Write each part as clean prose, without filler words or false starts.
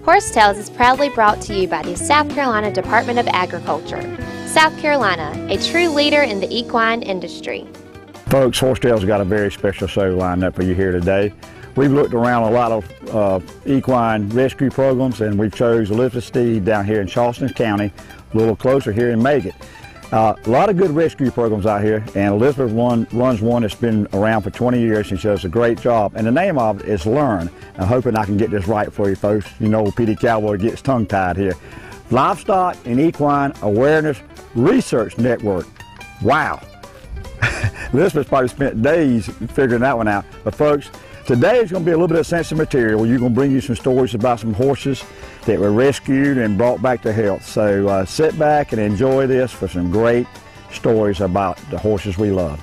Horsetales is proudly brought to you by the South Carolina Department of Agriculture. South Carolina, a true leader in the equine industry. Folks, Horsetales got a very special show lined up for you here today. We've looked around a lot of equine rescue programs, and we chose Elizabeth Steed down here in Charleston County, a little closer here in Megan. A lot of good rescue programs out here, and Elizabeth runs one that's been around for 20 years, and she does a great job. And the name of it is Learn. I'm hoping I can get this right for you folks. You know, PD Cowboy gets tongue-tied here. Livestock and Equine Awareness Research Network. Wow. Elizabeth probably spent days figuring that one out. But folks, today is going to be a little bit of sensitive material. We're going to bring you some stories about some horses that were rescued and brought back to health. So sit back and enjoy this for some great stories about the horses we love.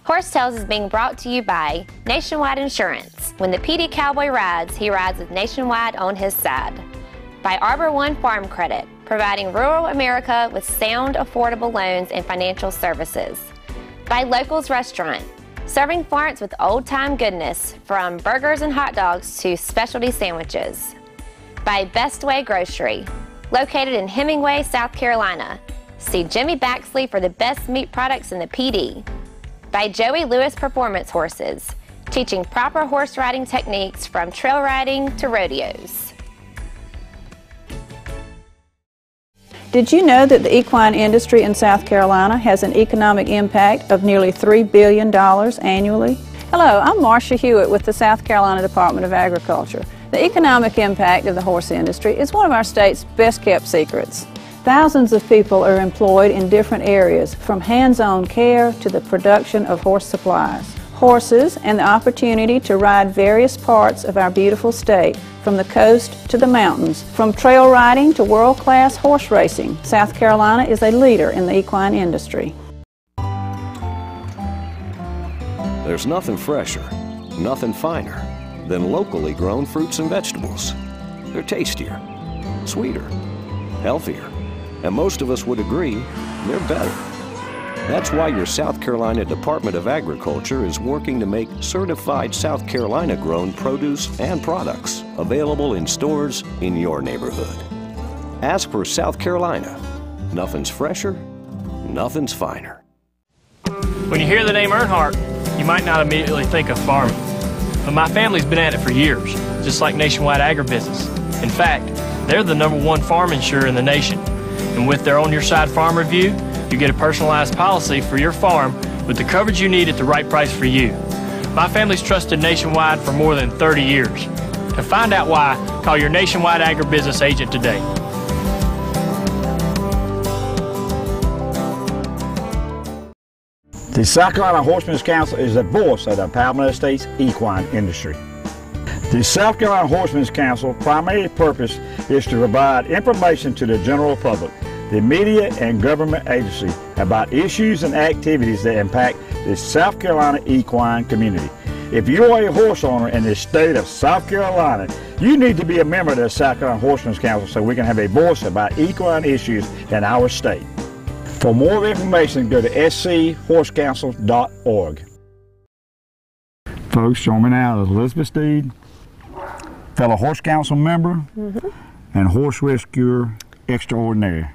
Horsetales is being brought to you by Nationwide Insurance. When the PD Cowboy rides, he rides with Nationwide on his side. By Arbor One Farm Credit, providing rural America with sound, affordable loans and financial services. By Locals Restaurant, serving Florence with old-time goodness, from burgers and hot dogs to specialty sandwiches. By Best Way Grocery, located in Hemingway, South Carolina. See Jimmy Baxley for the best meat products in the PD. By Joey Lewis Performance Horses, teaching proper horse riding techniques from trail riding to rodeos. Did you know that the equine industry in South Carolina has an economic impact of nearly $3 billion annually? Hello, I'm Marcia Hewitt with the South Carolina Department of Agriculture. The economic impact of the horse industry is one of our state's best kept secrets. Thousands of people are employed in different areas, from hands-on care to the production of horse supplies. Horses and the opportunity to ride various parts of our beautiful state, from the coast to the mountains, from trail riding to world-class horse racing. South Carolina is a leader in the equine industry. There's nothing fresher, nothing finer than locally grown fruits and vegetables. They're tastier, sweeter, healthier, and most of us would agree they're better. That's why your South Carolina Department of Agriculture is working to make certified South Carolina grown produce and products available in stores in your neighborhood. Ask for South Carolina. Nothing's fresher, nothing's finer. When you hear the name Earnhardt, you might not immediately think of farming. But my family's been at it for years, just like Nationwide Agribusiness. In fact, they're the #1 farm insurer in the nation. And with their On Your Side Farm Review, you get a personalized policy for your farm with the coverage you need at the right price for you. My family's trusted Nationwide for more than 30 years. To find out why, call your Nationwide Agribusiness agent today. The South Carolina Horsemen's Council is the voice of the Palmetto State's equine industry. The South Carolina Horsemen's Council primary purpose is to provide information to the general public, the media and government agency about issues and activities that impact the South Carolina equine community. If you are a horse owner in the state of South Carolina, you need to be a member of the South Carolina Horsemen's Council so we can have a voice about equine issues in our state. For more information, go to schorsecouncil.org. Folks, join me now is Elizabeth Steed, fellow Horse Council member and horse rescuer extraordinaire.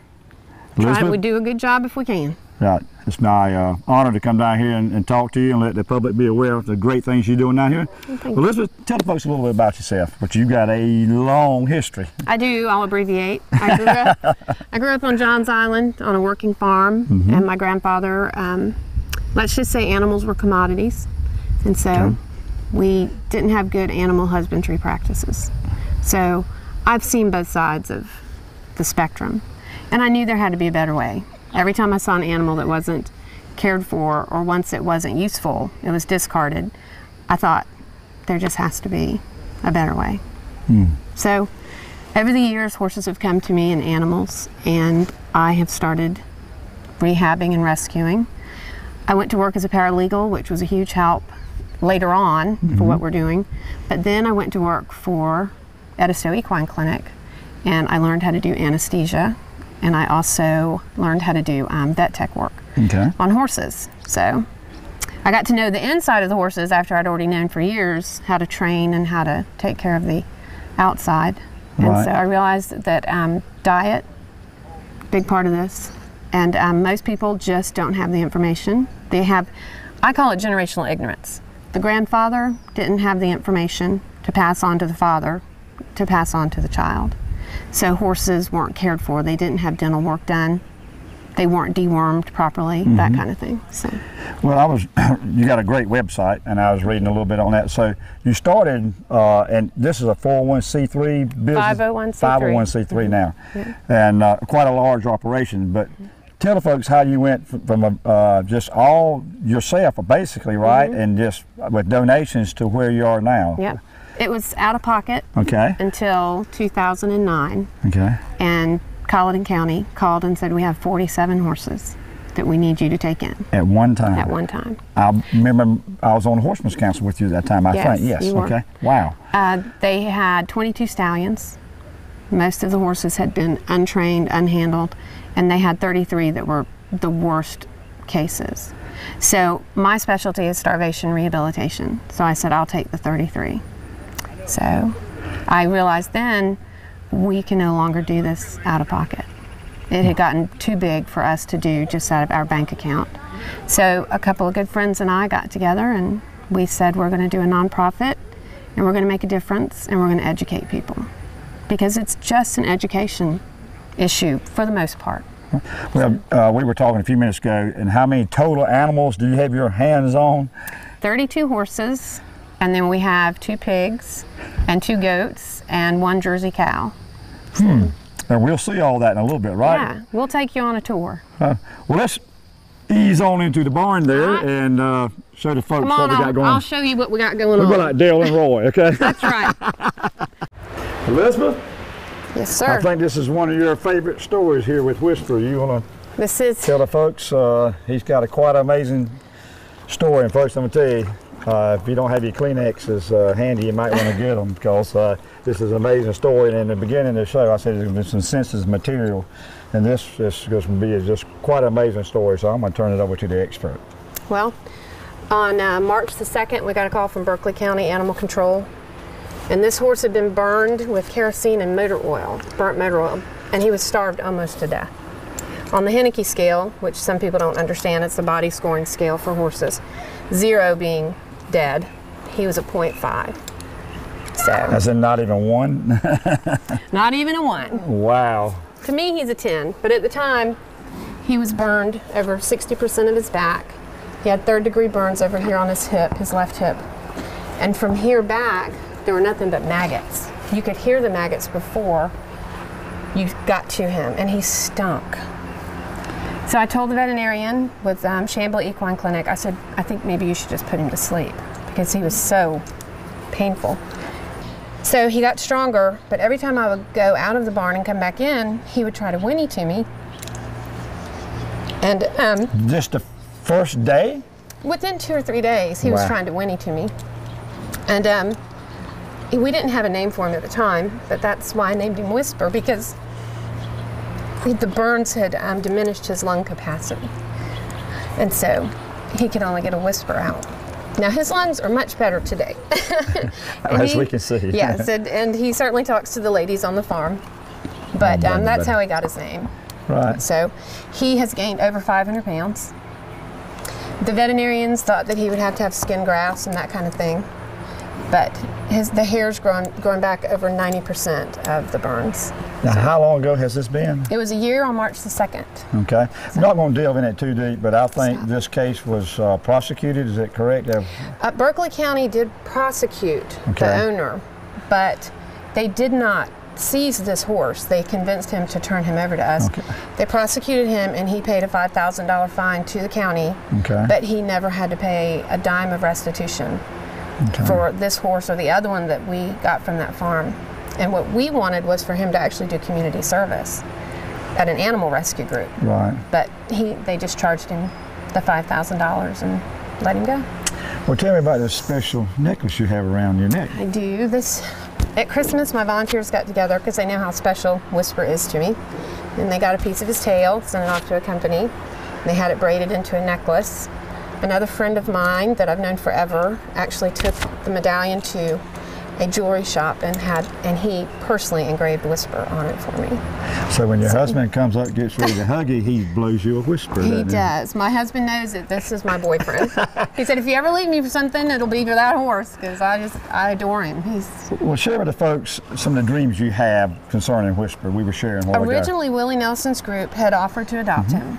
Elizabeth, we do a good job if we can. Right. It's my honor to come down here and talk to you and let the public be aware of the great things you're doing down here. Elizabeth, tell the folks a little bit about yourself, but you've got a long history. I do. I'll abbreviate. I grew up on Johns Island on a working farm, and my grandfather, let's just say animals were commodities, and so we didn't have good animal husbandry practices. So I've seen both sides of the spectrum, and I knew there had to be a better way. Every time I saw an animal that wasn't cared for, or once it wasn't useful, it was discarded, I thought there just has to be a better way. So over the years, horses have come to me and animals, and I have started rehabbing and rescuing. I went to work as a paralegal, which was a huge help later on for what we're doing. But then I went to work for Edisto Equine Clinic, and I learned how to do anesthesia, and I also learned how to do vet tech work on horses. So I got to know the inside of the horses after I'd already known for years how to train and how to take care of the outside. And so I realized that diet, big part of this, and most people just don't have the information. They have, I call it generational ignorance. The grandfather didn't have the information to pass on to the father, to pass on to the child. So horses weren't cared for. They didn't have dental work done. They weren't dewormed properly, that kind of thing. So. Well, you got a great website, and I was reading a little bit on that. So you started, and this is a 401c3 business? 501c3. 501c3 now, and quite a large operation. But tell the folks how you went from just all yourself, basically, right, and just with donations to where you are now. Yeah, it was out of pocket until 2009. And Charleston County called and said, we have 47 horses that we need you to take in. At one time? At one time. I remember I was on the Horsemen's Council with you at that time, I think. Yes, you were. Okay. Wow. They had 22 stallions. Most of the horses had been untrained, unhandled, and they had 33 that were the worst cases. So my specialty is starvation rehabilitation. So I said, I'll take the 33. So I realized then we can no longer do this out of pocket. It had gotten too big for us to do just out of our bank account. So a couple of good friends and I got together and we said we're going to do a nonprofit and we're going to make a difference and we're going to educate people. Because it's just an education issue for the most part. Well, we were talking a few minutes ago, and how many total animals do you have your hands on? 32 horses, and then we have 2 pigs and 2 goats and 1 Jersey cow. And we'll see all that in a little bit, right? Yeah, we'll take you on a tour. Well, let's ease on into the barn there and show the folks what we got going on. I'll show you what we got going on. We're like Dale and Roy, okay? That's right. Elizabeth? Yes, sir. I think this is one of your favorite stories here with Whisper. You want to tell the folks? He's got a quite amazing story, and folks, I'm going to tell you, if you don't have your Kleenexes handy, you might want to get them, because this is an amazing story. And in the beginning of the show, I said there's going to be some sensitive material, and this is going to be just quite an amazing story, so I'm going to turn it over to the expert. Well, on March the 2nd, we got a call from Berkeley County Animal Control, and this horse had been burned with kerosene and motor oil, burnt motor oil, and he was starved almost to death. On the Henneke scale, which some people don't understand, it's the body scoring scale for horses, 0 being dead, he was a 0.5. So. As in not even 1? Not even a 1. Wow. To me, he's a 10, but at the time, he was burned over 60% of his back. He had 3rd-degree burns over here on his hip, his left hip. And from here back, there were nothing but maggots. You could hear the maggots before you got to him, and he stunk. So I told the veterinarian with Shamble Equine Clinic, I said, I think maybe you should just put him to sleep, because he was so painful. So he got stronger, but every time I would go out of the barn and come back in, he would try to whinny to me. And just the first day? Within 2 or 3 days, he was trying to whinny to me. And we didn't have a name for him at the time, but that's why I named him Whisper, because the burns had diminished his lung capacity. And so he could only get a whisper out. Now his lungs are much better today. As we can see. Yes, and he certainly talks to the ladies on the farm. But that's how he got his name. Right. So he has gained over 500 pounds. The veterinarians thought that he would have to have skin grafts and that kind of thing. But the hair's grown back over 90% of the burns. Now, how long ago has this been? It was a year on March the 2nd. Okay. I'm not going to delve in it too deep, but I think this case was prosecuted. Is that correct? Berkeley County did prosecute the owner, but they did not seize this horse. They convinced him to turn him over to us. Okay. They prosecuted him, and he paid a $5,000 fine to the county, but he never had to pay a dime of restitution for this horse or the other one that we got from that farm. And what we wanted was for him to actually do community service at an animal rescue group. Right. But they just charged him the $5,000 and let him go. Well, tell me about this special necklace you have around your neck. I do. At Christmas, my volunteers got together because they know how special Whisper is to me. And they got a piece of his tail, sent it off to a company. They had it braided into a necklace. Another friend of mine that I've known forever actually took the medallion to a jewelry shop and he personally engraved Whisper on it for me. So when your husband comes up, gets ready to hug you, he blows you a whisper. He does. My husband knows that this is my boyfriend. He said, if you ever leave me for something, it'll be for that horse, because I adore him. Well, share with the folks some of the dreams you have concerning Whisper. We were sharing a while ago. Originally, Willie Nelson's group had offered to adopt him.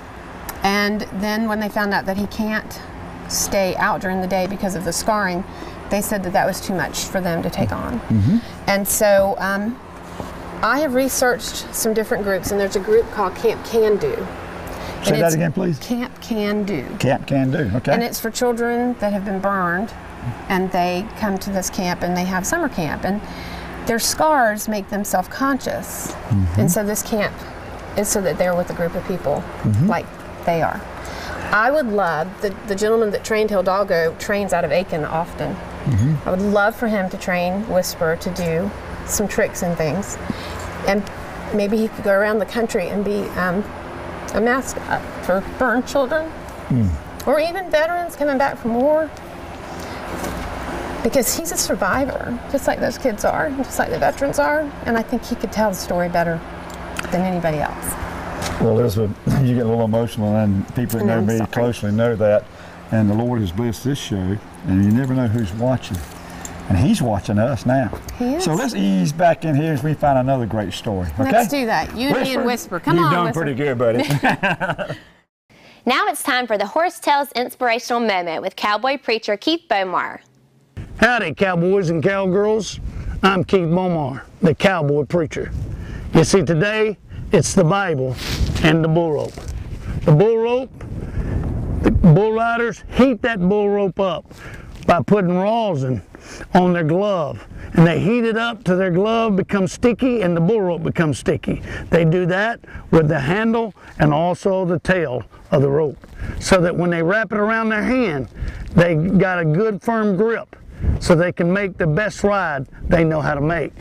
And then when they found out that he can't stay out during the day because of the scarring, they said that was too much for them to take on. And so I have researched some different groups, and there's a group called Camp Can Do. Say that again, please. Camp Can Do. Camp Can Do, okay. And it's for children that have been burned, and they come to this camp and they have summer camp, and their scars make them self-conscious. And so this camp is so that they're with a group of people like they are. I would love, the gentleman that trained Hidalgo trains out of Aiken often. I would love for him to train Whisper to do some tricks and things. And maybe he could go around the country and be a mascot for burned children. Or even veterans coming back from war. Because he's a survivor, just like those kids are, just like the veterans are. And I think he could tell the story better than anybody else. Well, Elizabeth, you get a little emotional, and people that know me closely know that. And the Lord has blessed this show, and you never know who's watching. And He's watching us now. He is. So let's ease back in here as we find another great story, okay? Let's do that. You and me and Whisper. Come on, You've done Whisper. pretty good, buddy. Now it's time for the Horsetales Inspirational Moment with cowboy preacher Keith Bomar. Howdy, cowboys and cowgirls. I'm Keith Bomar, the cowboy preacher. You see, today it's the Bible and the bull rope. The bull rope, the bull riders heat that bull rope up by putting rosin on their glove. And they heat it up till their glove becomes sticky and the bull rope becomes sticky. They do that with the handle and also the tail of the rope, so that when they wrap it around their hand, they got a good firm grip so they can make the best ride they know how to make.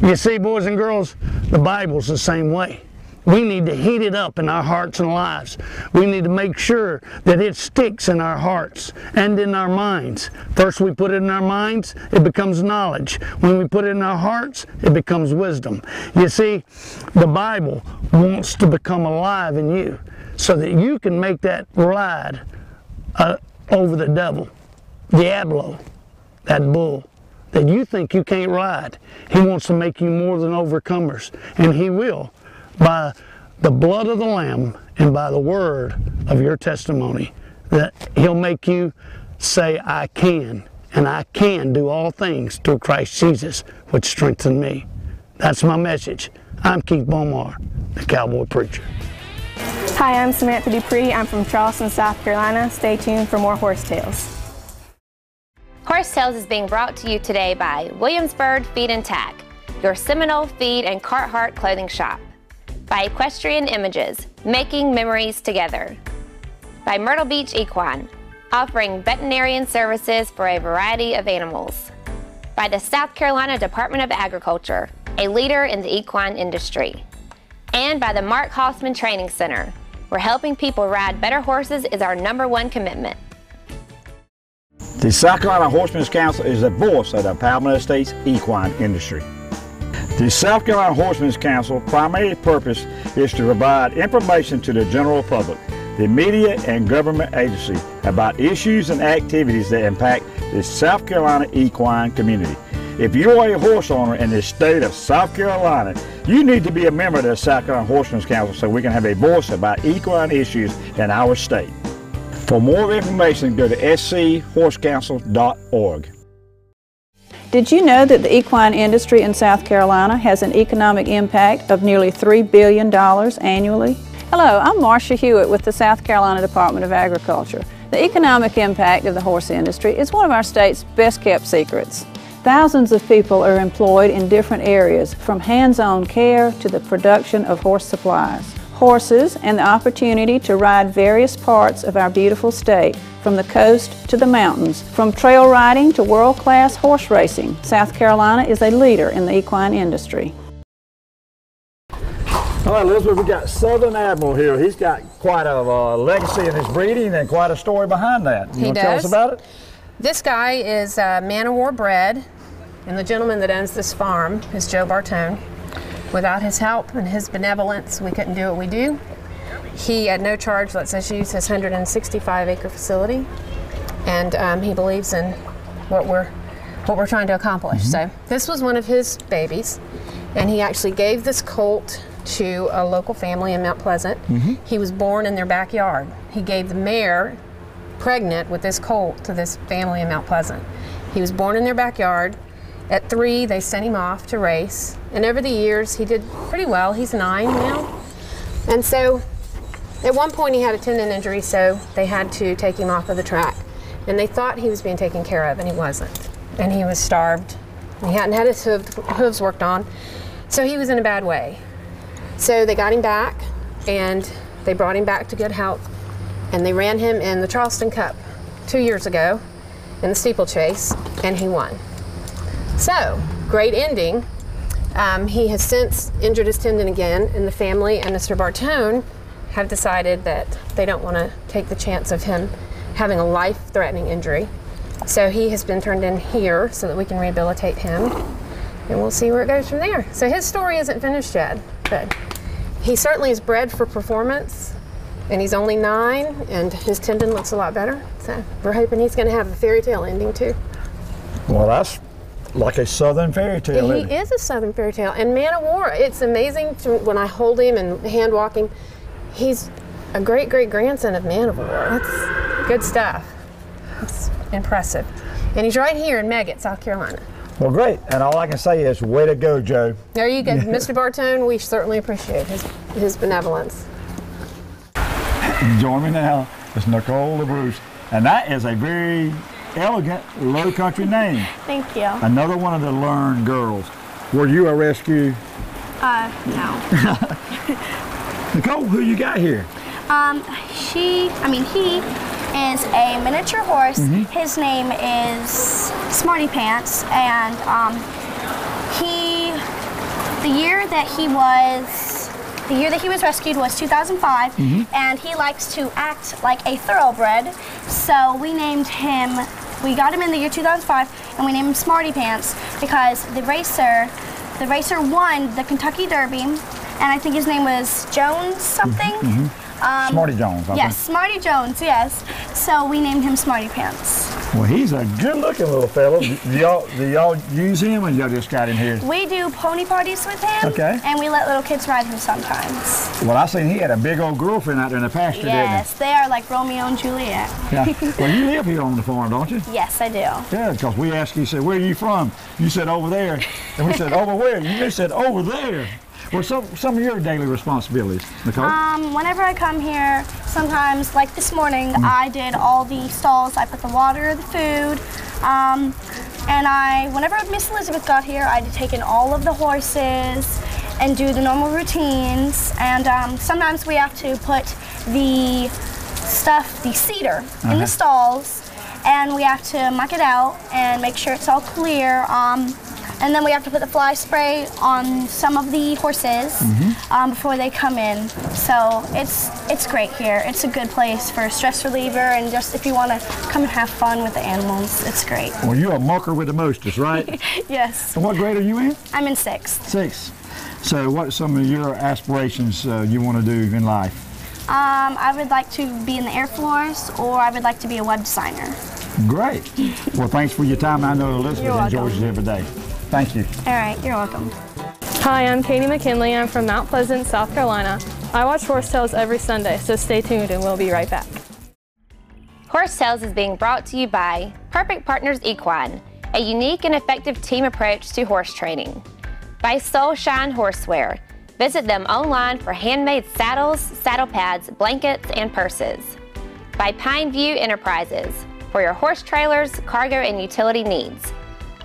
You see, boys and girls, the Bible's the same way. We need to heat it up in our hearts and lives. We need to make sure that it sticks in our hearts and in our minds. First we put it in our minds, it becomes knowledge. When we put it in our hearts, it becomes wisdom. You see, the Bible wants to become alive in you so that you can make that ride over the devil, Diablo, that bull that you think you can't ride. He wants to make you more than overcomers, and He will, by the blood of the Lamb and by the word of your testimony, that He'll make you say, I can, and I can do all things through Christ Jesus, which strengthens me. That's my message. I'm Keith Bomar, the cowboy preacher. Hi, I'm Samantha Dupree. I'm from Charleston, South Carolina. Stay tuned for more Horsetales. Horsetales is being brought to you today by Williamsburg Feed and Tack, your Seminole Feed and Carhartt clothing shop. By Equestrian Images, making memories together. By Myrtle Beach Equine, offering veterinarian services for a variety of animals. By the South Carolina Department of Agriculture, a leader in the equine industry. And by the Mark Hoffman Training Center, where helping people ride better horses is our #1 commitment. The South Carolina Horsemen's Council is the voice of the Palmetto State's equine industry. The South Carolina Horsemen's Council primary purpose is to provide information to the general public, the media and government agency about issues and activities that impact the South Carolina equine community. If you are a horse owner in the state of South Carolina, you need to be a member of the South Carolina Horsemen's Council so we can have a voice about equine issues in our state. For more information, go to schorsecouncil.org. Did you know that the equine industry in South Carolina has an economic impact of nearly $3 billion annually? Hello, I'm Marcia Hewitt with the South Carolina Department of Agriculture. The economic impact of the horse industry is one of our state's best-kept secrets. Thousands of people are employed in different areas, from hands-on care to the production of horse supplies. horses, and the opportunity to ride various parts of our beautiful state, from the coast to the mountains. From trail riding to world-class horse racing, South Carolina is a leader in the equine industry. All right, Elizabeth, we got Southern Admiral here. He's got quite a legacy in his breeding and quite a story behind that. You want to tell us about it? This guy is Man of War bred, and the gentleman that owns this farm is Joe Bartone. Without his help and his benevolence, we couldn't do what we do. He, at no charge, lets us use his 165-acre facility, and he believes in what we're trying to accomplish. So this was one of his babies, and he actually gave this colt to a local family in Mount Pleasant. He was born in their backyard. He gave the mare pregnant with this colt to this family in Mount Pleasant. He was born in their backyard. At 3, they sent him off to race, and over the years he did pretty well. He's 9 now, and so at one point he had a tendon injury, so they had to take him off of the track, and they thought he was being taken care of, and he wasn't, and he was starved. He hadn't had his hooves worked on, so he was in a bad way. So they got him back, and they brought him back to good health, and they ran him in the Charleston Cup 2 years ago in the steeplechase, and he won. So, great ending. He has since injured his tendon again, and the family and Mr. Bartone have decided that they don't want to take the chance of him having a life-threatening injury. So he has been turned in here so that we can rehabilitate him, and we'll see where it goes from there. So his story isn't finished yet, but he certainly is bred for performance, and he's only 9, and his tendon looks a lot better. So we're hoping he's going to have a fairy tale ending too. Well, that's like a Southern fairy tale. He is a Southern fairy tale. And Man of War, it's amazing when I hold him and hand walk him. He's a great-great-grandson of Man of War. That's good stuff. It's impressive. And he's right here in Megget, South Carolina. Well, great. And all I can say is, way to go, Joe. There you go. Mr. Bartone, we certainly appreciate his benevolence. Join me now. It's Nicole LaBruce. And that is a very elegant low country name. Thank you. Another one of the Learn girls. Were you a rescue? No. Nicole, who you got here? He is a miniature horse. His name is Smarty Pants, and the year that he was rescued was 2005, and he likes to act like a thoroughbred. So we got him in the year 2005, and we named him Smarty Pants because the racer won the Kentucky Derby, and I think his name was Jones something. Smarty Jones, I think. Smarty Jones, yes. So we named him Smarty Pants. Well, he's a good-looking little fellow. Do y'all use him, or y'all just got him here? We do pony parties with him, and we let little kids ride him sometimes. Well, I seen he had a big old girlfriend out there in the pasture, didn't he? Yes, they are like Romeo and Juliet. Yeah. Well, you live here on the farm, don't you? Yes, I do. Yeah, because we asked you, said, where are you from? You said, over there. And we said, over where? You said, over there. Well, some of your daily responsibilities, Nicole? Whenever I come here, sometimes, like this morning, I did all the stalls. I put the water, the food, and whenever Miss Elizabeth got here, I had to take in all of the horses and do the normal routines. And sometimes we have to put the cedar in the stalls, and we have to muck it out and make sure it's all clear. And then we have to put the fly spray on some of the horses before they come in. So it's great here. It's a good place for a stress reliever, and just if you want to come and have fun with the animals, it's great. Well, you're a mucker with the mostest, right? Yes. And what grade are you in? I'm in 6th. 6th. So what are some of your aspirations you want to do in life? I would like to be in the Air Force, or I would like to be a web designer. Great. Well, thanks for your time. I know Elizabeth enjoys it every day. Thank you. All right, you're welcome. Hi, I'm Katie McKinley. I'm from Mount Pleasant, South Carolina. I watch Horsetales every Sunday, so stay tuned and we'll be right back. Horsetales is being brought to you by Perfect Partners Equine, a unique and effective team approach to horse training. By Soul Shine Horseware. Visit them online for handmade saddles, saddle pads, blankets, and purses. By Pine View Enterprises for your horse trailers, cargo, and utility needs.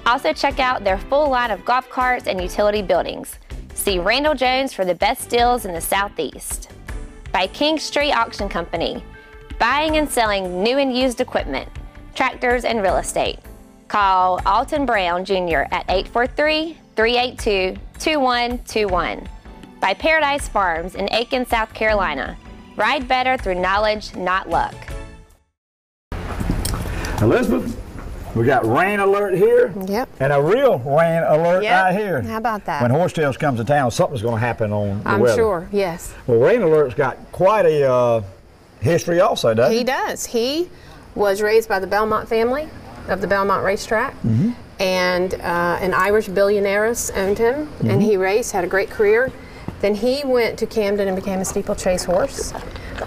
Also check out their full line of golf carts and utility buildings. See Randall Jones for the best deals in the Southeast. by King Street Auction Company, buying and selling new and used equipment, tractors, and real estate. Call Alton Brown Jr. at 843-382-2121. By Paradise Farms in Aiken, South Carolina. Ride better through knowledge, not luck. Elizabeth, we got rain alert here. Yep. And a real rain alert out here. How about that? When Horsetales comes to town, something's going to happen on the weather. I'm sure, yes. Well, rain alert's got quite a history also, doesn't it? He does. He was raised by the Belmont family of the Belmont racetrack, and an Irish billionaires owned him, and he raced, had a great career. Then he went to Camden and became a steeplechase horse,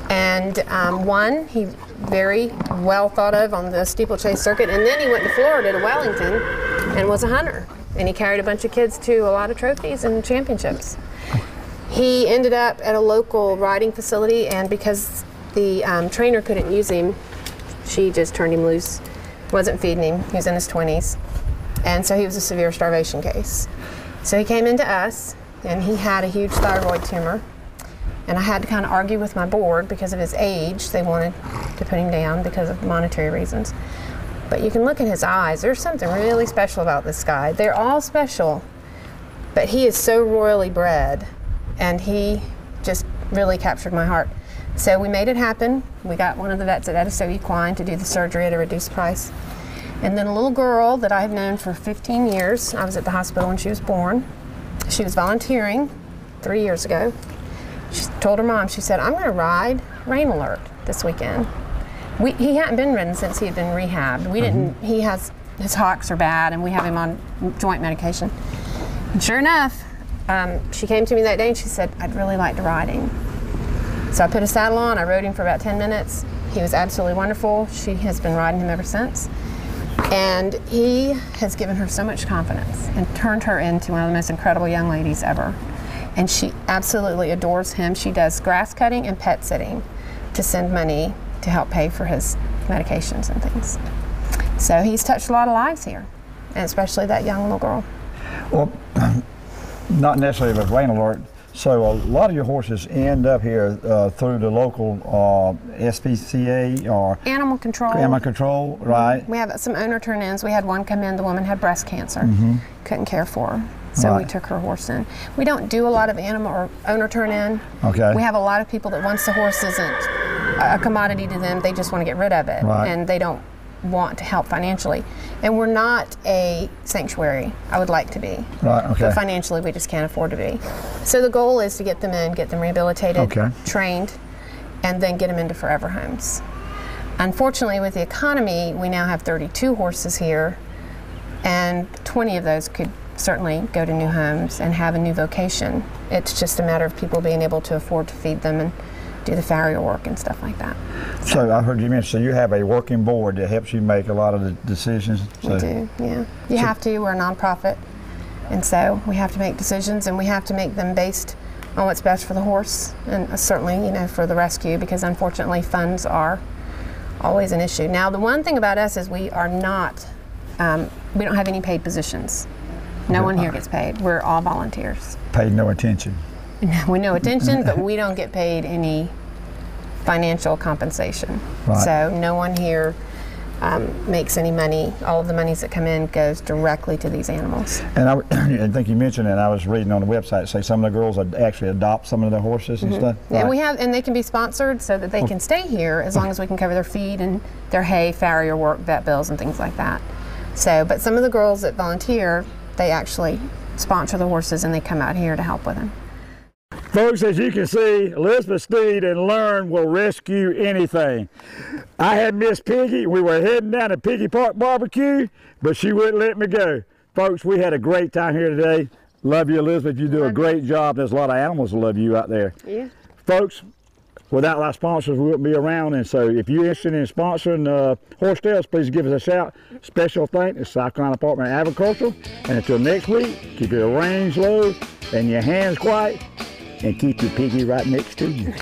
and won. He very well thought of on the steeplechase circuit, and then he went to Florida to Wellington and was a hunter, and he carried a bunch of kids to a lot of trophies and championships. He ended up at a local riding facility, and because the trainer couldn't use him, she just turned him loose, wasn't feeding him. He was in his 20s, and so he was a severe starvation case. So he came into us, and he had a huge thyroid tumor, and I had to kind of argue with my board because of his age. They wanted to put him down because of monetary reasons. But you can look in his eyes. There's something really special about this guy. They're all special, but he is so royally bred, and he just really captured my heart. So we made it happen. We got one of the vets at Edisto Equine to do the surgery at a reduced price. And then a little girl that I have known for 15 years, I was at the hospital when she was born. She was volunteering 3 years ago. She told her mom, she said, I'm going to ride Rain Alert this weekend. He hadn't been ridden since he had been rehabbed. We didn't, his hocks are bad, and we have him on joint medication. And sure enough, she came to me that day and she said, I'd really like to ride him. So I put a saddle on, I rode him for about 10 minutes. He was absolutely wonderful. She has been riding him ever since. And he has given her so much confidence and turned her into one of the most incredible young ladies ever. And she absolutely adores him. She does grass cutting and pet sitting to send money to help pay for his medications and things. So he's touched a lot of lives here, and especially that young little girl. Well, not necessarily with Rain Alert. So a lot of your horses end up here through the local SPCA or Animal control. Animal control, right? We have some owner turn-ins. We had one come in, the woman had breast cancer. Couldn't care for her, so we took her horse in. We don't do a lot of animal or owner turn-in. Okay. We have a lot of people that once the horse isn't a commodity to them, they just want to get rid of it, and they don't want to help financially. And we're not a sanctuary. I would like to be. Right, okay. But financially, we just can't afford to be. So the goal is to get them in, get them rehabilitated, trained, and then get them into forever homes. Unfortunately, with the economy, we now have 32 horses here, and 20 of those could certainly go to new homes and have a new vocation. It's just a matter of people being able to afford to feed them and do the farrier work and stuff like that. So I heard you mention, so you have a working board that helps you make a lot of the decisions? So. We do, yeah. You have to, we're a nonprofit, and so we have to make decisions, and we have to make them based on what's best for the horse, and certainly, you know, for the rescue, because unfortunately funds are always an issue. Now, the one thing about us is we are not, we don't have any paid positions. No one here gets paid. We're all volunteers. Paid no attention. We know attention, but we don't get paid any financial compensation. Right. So no one here makes any money. All of the monies that come in goes directly to these animals. And I think you mentioned it, I was reading on the website, say some of the girls actually adopt some of their horses and stuff. Right. And we have, and they can be sponsored so that they can stay here as long as we can cover their feed and their hay, farrier work, vet bills, and things like that. So, but some of the girls that volunteer, they actually sponsor the horses and they come out here to help with them. Folks, as you can see, Elizabeth Steed and Learn will rescue anything. I had Miss Piggy. We were heading down to Piggy Park Barbecue, but she wouldn't let me go. Folks, we had a great time here today. Love you, Elizabeth. You do a great job. There's a lot of animals that love you out there. Yeah. Folks, without our sponsors, we wouldn't be around. And so if you're interested in sponsoring Horsetales, please give us a shout. Special thanks to South Carolina Department of Agriculture. And until next week, keep your reins low and your hands quiet, and keep your piggy right next to you.